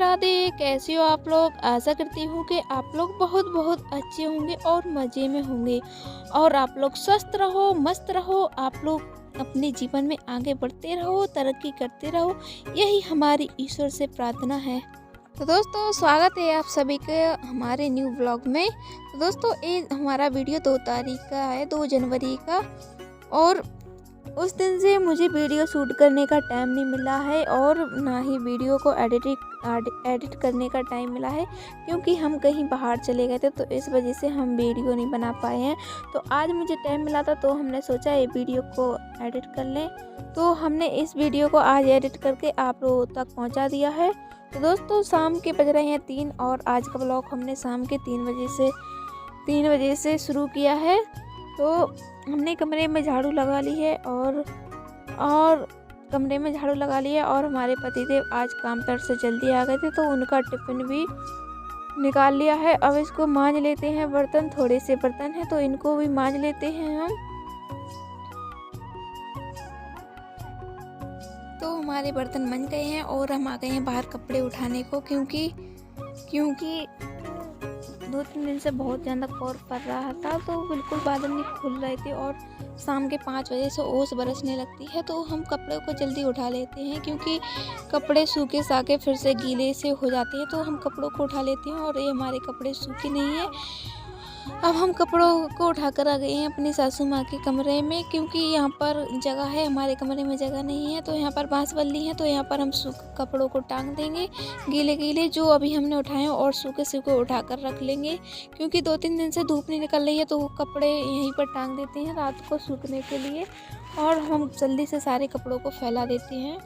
राधे। कैसे हो आप लोग? आशा करती हूँ कि आप लोग बहुत बहुत अच्छे होंगे और मज़े में होंगे और आप लोग स्वस्थ रहो, मस्त रहो। आप लोग अपने जीवन में आगे बढ़ते रहो, तरक्की करते रहो, यही हमारी ईश्वर से प्रार्थना है। तो दोस्तों, स्वागत है आप सभी के हमारे न्यू व्लॉग में। तो दोस्तों, ये हमारा वीडियो 2 तारीख का है, 2 जनवरी का, और उस दिन से मुझे वीडियो शूट करने का टाइम नहीं मिला है और ना ही वीडियो को एडिट करने का टाइम मिला है, क्योंकि हम कहीं बाहर चले गए थे, तो इस वजह से हम वीडियो नहीं बना पाए हैं। तो आज मुझे टाइम मिला था, तो हमने सोचा ये वीडियो को एडिट कर लें। तो हमने इस वीडियो को आज एडिट करके आप लोगों तक पहुंचा दिया है। तो दोस्तों, शाम के बज रहे हैं 3 और आज का ब्लॉग हमने शाम के 3 बजे से शुरू किया है। तो हमने कमरे में झाड़ू लगा ली है और कमरे में झाड़ू लगा लिया और हमारे पतिदेव आज काम पर से जल्दी आ गए थे, तो उनका टिफ़िन भी निकाल लिया है। अब इसको मांज लेते हैं बर्तन, थोड़े से बर्तन हैं तो इनको भी मांज लेते हैं हम। तो हमारे बर्तन बन गए हैं और हम आ गए हैं बाहर कपड़े उठाने को, क्योंकि 2-3 दिन से बहुत ज़्यादा कोहरा पड़ रहा था, तो बिल्कुल बादल नहीं खुल रहे थे और शाम के 5 बजे से ओस बरसने लगती है। तो हम कपड़ों को जल्दी उठा लेते हैं, क्योंकि कपड़े सूखे साके फिर से गीले से हो जाते हैं, तो हम कपड़ों को उठा लेते हैं। और ये हमारे कपड़े सूखे नहीं हैं। अब हम कपड़ों को उठाकर आ गए हैं अपनी सासू माँ के कमरे में, क्योंकि यहाँ पर जगह है, हमारे कमरे में जगह नहीं है। तो यहाँ पर बांस बल्ली है, तो यहाँ पर हम कपड़ों को टांग देंगे, गीले जो अभी हमने उठाए हैं, और सूखे उठाकर रख लेंगे, क्योंकि 2-3 दिन से धूप नहीं निकल रही है, तो वो कपड़े यहीं पर टांग देते हैं रात को सूखने के लिए, और हम जल्दी से सारे कपड़ों को फैला देते हैं।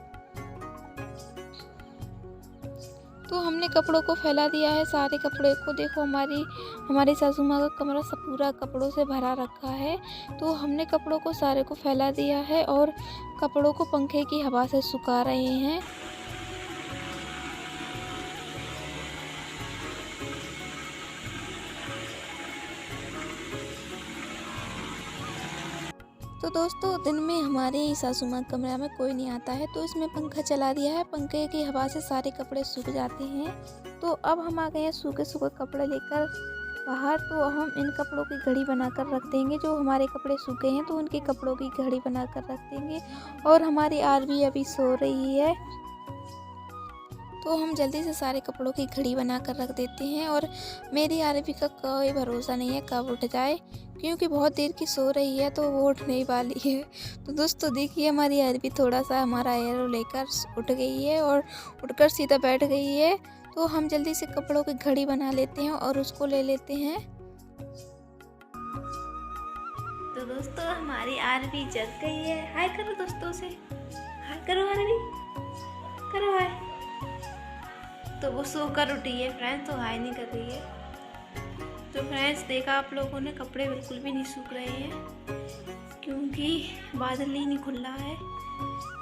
तो हमने कपड़ों को फैला दिया है, सारे कपड़े को। देखो, हमारी सासू माँ का कमरा सब पूरा कपड़ों से भरा रखा है। तो हमने कपड़ों को सारे को फैला दिया है और कपड़ों को पंखे की हवा से सुखा रहे हैं। तो दोस्तों, दिन में हमारे सासू माँ कमरा में कोई नहीं आता है, तो इसमें पंखा चला दिया है। पंखे की हवा से सारे कपड़े सूख जाते हैं। तो अब हम आ गए हैं सूखे कपड़े लेकर बाहर। तो हम इन कपड़ों की घड़ी बनाकर रख देंगे। जो हमारे कपड़े सूखे हैं तो उनके कपड़ों की घड़ी बनाकर रख देंगे। और हमारी आरवी अभी सो रही है, तो हम जल्दी से सारे कपड़ों की घड़ी बनाकर रख देते हैं। और मेरी आरवी का कोई भरोसा नहीं है कब उठ जाए, क्योंकि बहुत देर की सो रही है, तो वो उठने ही वाली है। तो दोस्तों, देखिए, हमारी आरवी थोड़ा सा हमारा एरो लेकर उठ गई है और उठकर सीधा बैठ गई है। तो हम जल्दी से कपड़ों की घड़ी बना लेते हैं और उसको ले लेते हैं। तो दोस्तों, हमारी आरवी जग गई है। हाय करो दोस्तों से, हाय करो आरवी, करो हाय। तो वो सोकर उठी है फ्रेंड्स, तो हाय नहीं कर रही है। तो फ्रेंड्स, देखा आप लोगों ने, कपड़े बिल्कुल भी नहीं सूख रहे हैं, क्योंकि बादल ही नहीं खुल रहा है,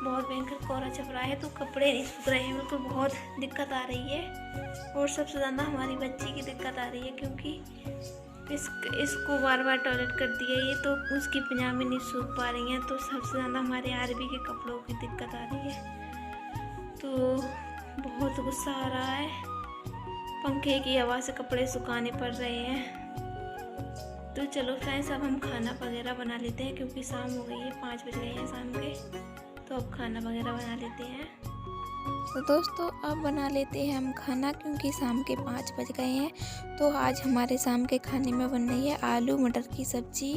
बहुत भयंकर कोहरा छप रहा है, तो कपड़े नहीं सूख रहे हैं बिल्कुल। बहुत दिक्कत आ रही है, और सबसे ज़्यादा हमारी बच्ची की दिक्कत आ रही है, क्योंकि इसको बार टॉयलेट कर दिया ये, तो उसकी पजामे नहीं सूख पा रही हैं। तो सबसे ज़्यादा हमारे आरवी के कपड़ों की दिक्कत आ रही है। तो बहुत गुस्सा आ रहा है, पंखे की हवा से कपड़े सुखाने पड़ रहे हैं। तो चलो फ्रेंड्स, अब हम खाना वगैरह बना लेते हैं, क्योंकि शाम हो गई है, 5 बज गए हैं शाम के। तो अब खाना वगैरह बना लेते हैं। तो दोस्तों, अब बना लेते हैं हम खाना, क्योंकि शाम के 5 बज गए हैं। तो आज हमारे शाम के खाने में बन रही है आलू मटर की सब्ज़ी।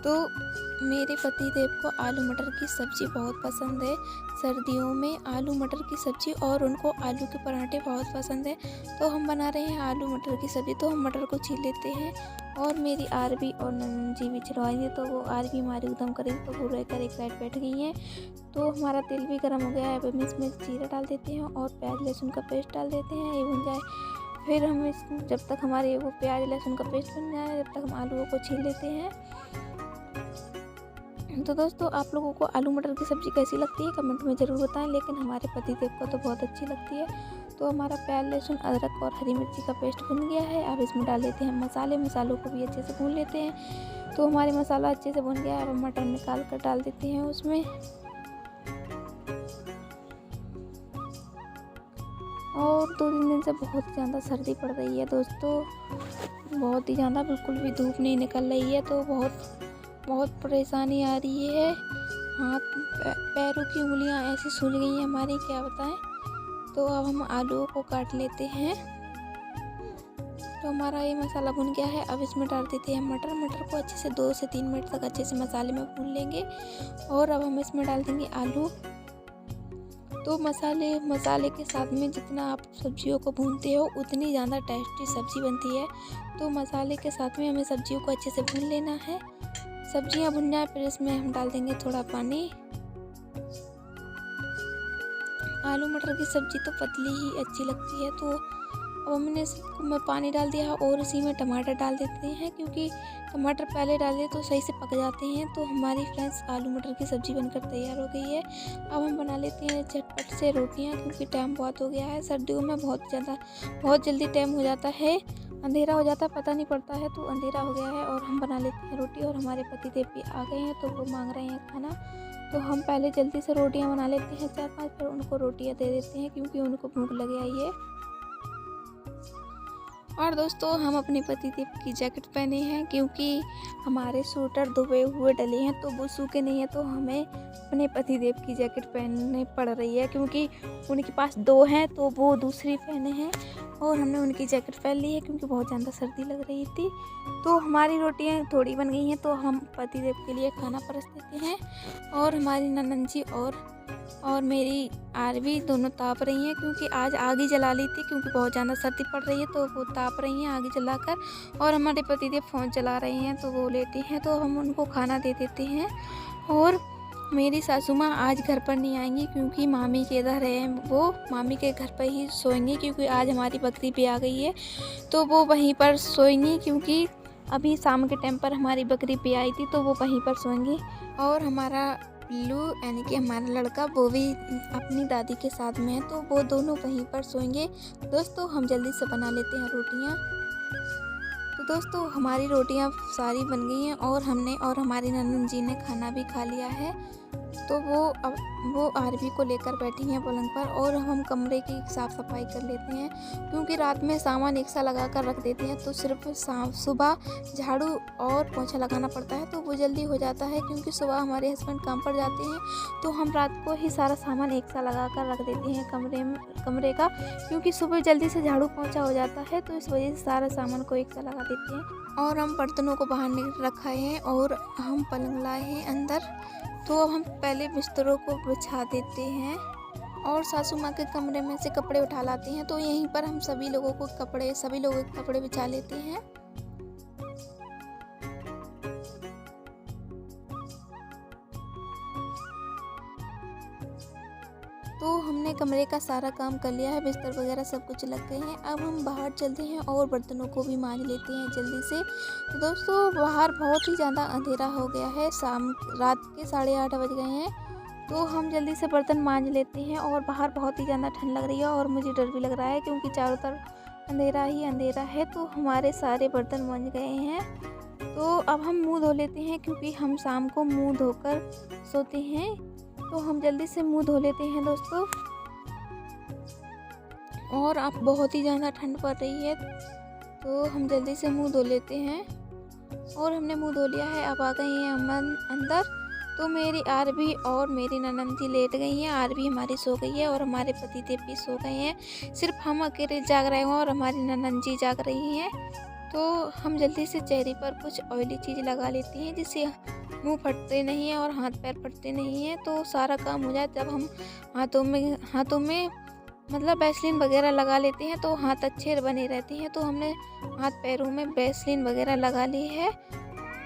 तो मेरे पतिदेव को आलू मटर की सब्ज़ी बहुत पसंद है, सर्दियों में आलू मटर की सब्ज़ी, और उनको आलू के पराठे बहुत पसंद है। तो हम बना रहे हैं आलू मटर की सब्ज़ी। तो हम मटर को छील लेते हैं, और मेरी आरवी और नंदन जी भी छिलवाएंगे। तो वो आरवी हमारी उधम करेगी, तो वो रहकर एक साइड बैठ गई हैं। तो हमारा तेल भी गर्म हो गया है, अब हम इसमें जीरा डाल देते हैं और प्याज लहसुन का पेस्ट डाल देते हैं। ये भुन जाए, फिर हम जब तक हमारे वो प्याज लहसुन का पेस्ट बन जाए, तब तक हम आलूओं को छील लेते हैं। तो दोस्तों, आप लोगों को आलू मटर की सब्ज़ी कैसी लगती है कमेंट में ज़रूर बताएं, लेकिन हमारे पतिदेव को तो बहुत अच्छी लगती है। तो हमारा प्याज लहसुन अदरक और हरी मिर्ची का पेस्ट बन गया है। अब इसमें डाल देते हैं मसालों को भी अच्छे से भून लेते हैं। तो हमारे मसाला अच्छे से भुन गया है, अब मटर निकाल कर डाल देते हैं उसमें। और 2-3 दिन से बहुत ही ज़्यादा सर्दी पड़ रही है दोस्तों, बहुत ही ज़्यादा, बिल्कुल भी धूप नहीं निकल रही है। तो बहुत परेशानी आ रही है। हाथ पैरों की उंगलियां ऐसी सूज गई हैं हमारी, क्या बताएं। तो अब हम आलूओं को काट लेते हैं। तो हमारा ये मसाला भुन गया है। अब इसमें डाल देते हैं मटर को अच्छे से 2 से 3 मिनट तक अच्छे से मसाले में भून लेंगे। और अब हम इसमें डाल देंगे आलू। तो मसाले के साथ में जितना आप सब्जियों को भूनते हो उतनी ज़्यादा टेस्टी सब्ज़ी बनती है। तो मसाले के साथ में हमें सब्जियों को अच्छे से भून लेना है। सब्जियां भुन जाए फिर इसमें हम डाल देंगे थोड़ा पानी। आलू मटर की सब्ज़ी तो पतली ही अच्छी लगती है। तो अब हमने इसमें पानी डाल दिया है और इसी में टमाटर डाल देते हैं, क्योंकि टमाटर पहले डाले तो सही से पक जाते हैं। तो हमारी फ्रेंड्स आलू मटर की सब्ज़ी बनकर तैयार हो गई है। अब हम बना लेते हैं झटपट से रोटियां, क्योंकि टाइम बहुत हो गया है। सर्दियों में बहुत जल्दी टाइम हो जाता है, अंधेरा हो जाता है, पता नहीं पड़ता है। तो अंधेरा हो गया है और हम बना लेते हैं रोटी। और हमारे पतिदेव भी आ गए हैं, तो वो मांग रहे हैं खाना। तो हम पहले जल्दी से रोटियां बना लेते हैं 4-5, फिर उनको रोटियां दे देते हैं, क्योंकि उनको भूख लग आई है। और दोस्तों हम अपने पतिदेव की जैकेट पहने हैं, क्योंकि हमारे स्वेटर धुबे हुए डले हैं तो वो सूखे नहीं है। तो हमें अपने पतिदेव की जैकेट पहननी पड़ रही है, क्योंकि उनके पास 2 हैं तो वो दूसरी पहने हैं। और हमने उनकी जैकेट पहन ली है, क्योंकि बहुत ज़्यादा सर्दी लग रही थी। तो हमारी रोटियां थोड़ी बन गई हैं, तो हम पतिदेव के लिए खाना परस देते हैं। और हमारी ननद जी और मेरी आरवी दोनों ताप रही हैं, क्योंकि आज आग ही जला ली थी, क्योंकि बहुत ज़्यादा सर्दी पड़ रही है। तो वो ताप रही हैं आग जलाकर। और हमारे पतिदेव फ़ोन चला रहे हैं, तो वो लेटे हैं, तो हम उनको खाना दे देते हैं। और मेरी सासू माँ आज घर पर नहीं आएंगी, क्योंकि मामी के इधर है, वो मामी के घर पर ही सोएंगी, क्योंकि आज हमारी बकरी भी आ गई है। तो वो वहीं पर सोएंगी, क्योंकि अभी शाम के टाइम पर हमारी बकरी भी आई थी, तो वो वहीं पर सोएंगी। और हमारा पिल्लू यानी कि हमारा लड़का, वो भी अपनी दादी के साथ में है, तो वो दोनों वहीं पर सोएंगे। दोस्तों हम जल्दी से बना लेते हैं रोटियां। तो दोस्तों हमारी रोटियां सारी बन गई हैं, और हमने और हमारी ननद जी ने खाना भी खा लिया है। तो वो आरवी को लेकर बैठी हैं पलंग पर। और हम कमरे की साफ़ सफाई कर लेते हैं, क्योंकि रात में सामान एक सा लगा कर रख देते हैं, तो सिर्फ सुबह झाड़ू और पोछा लगाना पड़ता है। तो वो जल्दी हो जाता है, क्योंकि सुबह हमारे हस्बैंड काम पर जाते हैं। तो हम रात को ही सारा सामान एक सा लगा कर रख देते हैं कमरे का, क्योंकि सुबह जल्दी से झाड़ू पोछा हो जाता है। तो इस वजह से सारा सामान को एक सा लगा देते हैं। और हम बर्तनों को बाहर निकल रखा है, और हम पलंग लाए हैं अंदर। तो अब हम पहले बिस्तरों को बिछा देते हैं, और सासू माँ के कमरे में से कपड़े उठा लाते हैं। तो यहीं पर हम सभी लोगों के कपड़े बिछा लेते हैं। तो हमने कमरे का सारा काम कर लिया है, बिस्तर वगैरह सब कुछ लग गए हैं। अब हम बाहर चलते हैं और बर्तनों को भी मांज लेते हैं जल्दी से। तो दोस्तों बाहर बहुत ही ज़्यादा अंधेरा हो गया है, रात के 8:30 बज गए हैं। तो हम जल्दी से बर्तन मांज लेते हैं। और बाहर बहुत ही ज़्यादा ठंड लग रही है, और मुझे डर भी लग रहा है, क्योंकि चारों तरफ अंधेरा ही अंधेरा है। तो हमारे सारे बर्तन मंज गए हैं। तो अब हम मुँह धो लेते हैं, क्योंकि हम शाम को मुँह धोकर सोते हैं। तो हम जल्दी से मुंह धो लेते हैं दोस्तों। और अब बहुत ही ज़्यादा ठंड पड़ रही है, तो हम जल्दी से मुंह धो लेते हैं। और हमने मुंह धो लिया है। अब आ गए हैं हम अंदर। तो मेरी आरवी और मेरी ननद जी लेट गई हैं, आरवी हमारी सो गई है, और हमारे पतिदेव भी सो गए हैं। सिर्फ हम अकेले जाग रहे हैं, और हमारी ननद जी जाग रही हैं। तो हम जल्दी से चेहरे पर कुछ ऑयली चीज़ लगा लेते हैं, जिससे मुंह फटते नहीं है और हाथ पैर फटते नहीं है। तो सारा काम हो जाए। जब हम हाथों में मतलब वैसलीन वगैरह लगा लेते हैं, तो हाथ अच्छे बने रहते हैं। तो हमने हाथ पैरों में वैसलीन वगैरह लगा ली है।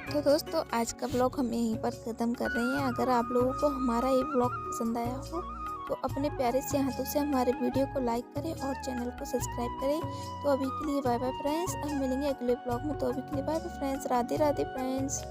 तो दोस्तों आज का ब्लॉग हम यहीं पर ख़त्म कर रहे हैं। अगर आप लोगों को हमारा ये ब्लॉग पसंद आया हो, तो अपने प्यारे से हाथों से हमारे वीडियो को लाइक करें और चैनल को सब्सक्राइब करें। तो अभी के लिए बाय बाय फ्रेंड्स। हम मिलेंगे अगले ब्लॉग में। तो अभी के लिए bye bye friends. Radhe Radhe friends.